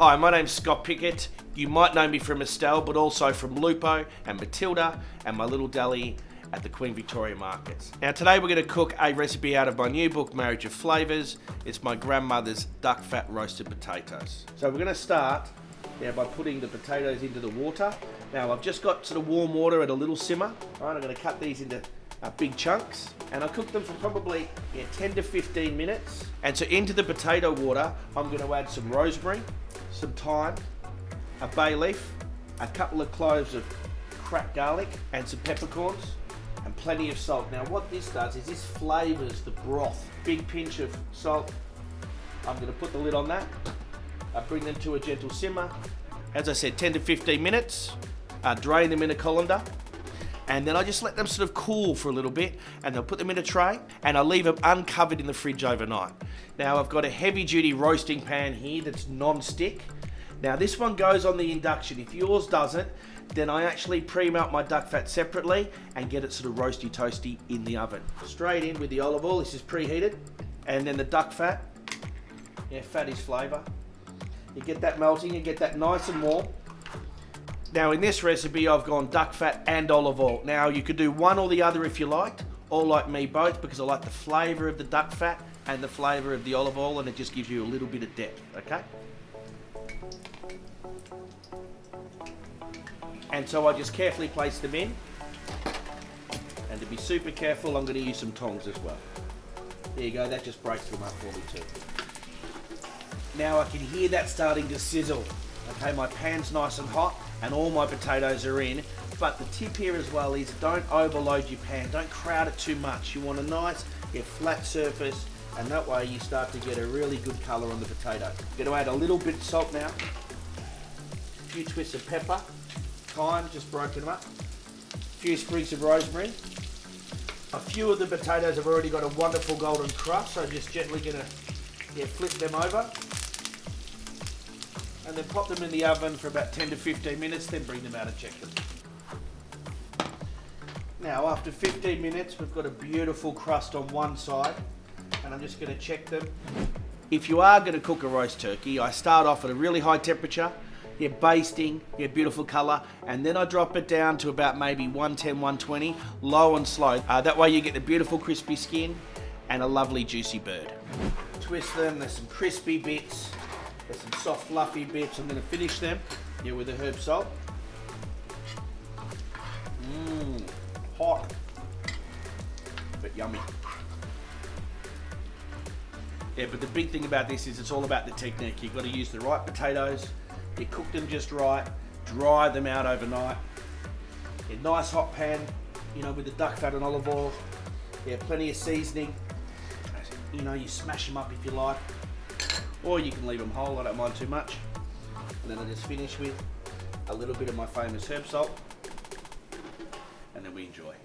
Hi, my name's Scott Pickett. You might know me from Estelle, but also from Lupo and Matilda and my little deli at the Queen Victoria Markets. Now today we're going to cook a recipe out of my new book, Marriage of Flavours. It's my grandmother's duck fat roasted potatoes. So we're going to start by putting the potatoes into the water. Now I've just got sort of warm water at a little simmer. All right, I'm going to cut these into big chunks, and I cook them for probably 10 to 15 minutes. And so into the potato water, I'm going to add some rosemary, some thyme, a bay leaf, a couple of cloves of cracked garlic, and some peppercorns, and plenty of salt. Now what this does is this flavours the broth. Big pinch of salt. I'm going to put the lid on that. I bring them to a gentle simmer. As I said, 10 to 15 minutes. Drain them in a colander. And then I just let them sort of cool for a little bit, and I'll put them in a tray and I'll leave them uncovered in the fridge overnight. Now I've got a heavy duty roasting pan here that's non-stick. Now this one goes on the induction. If yours doesn't, then I actually pre-melt my duck fat separately and get it sort of roasty toasty in the oven. Straight in with the olive oil, this is preheated. And then the duck fat. Fat is flavour. You get that melting, you get that nice and warm. Now in this recipe I've gone duck fat and olive oil. Now you could do one or the other if you liked, or like me both, because I like the flavour of the duck fat and the flavour of the olive oil, and it just gives you a little bit of depth, okay? And so I just carefully place them in, and to be super careful I'm going to use some tongs as well. There you go, that just breaks them up for me too. Now I can hear that starting to sizzle. Okay, my pan's nice and hot and all my potatoes are in, but the tip here as well is don't overload your pan, don't crowd it too much. You want a nice flat surface, and that way you start to get a really good colour on the potato. I'm going to add a little bit of salt now, a few twists of pepper, thyme, just broken them up, a few sprigs of rosemary. A few of the potatoes have already got a wonderful golden crust, so I'm just gently going to flip them over. And then pop them in the oven for about 10 to 15 minutes, then bring them out and check them. Now after 15 minutes we've got a beautiful crust on one side, and I'm just going to check them. If you are going to cook a roast turkey, I start off at a really high temperature, basting, beautiful colour, and then I drop it down to about maybe 110, 120, low and slow. That way you get the beautiful crispy skin and a lovely juicy bird. Twist them, there's some crispy bits. There's some soft fluffy bits. I'm going to finish them with the herb salt. Hot, but yummy. But the big thing about this is it's all about the technique. You've got to use the right potatoes. You cook them just right, dry them out overnight. A nice hot pan, with the duck fat and olive oil. Plenty of seasoning. You smash them up if you like. Or you can leave them whole, I don't mind too much. And then I just finish with a little bit of my famous herb salt. And then we enjoy.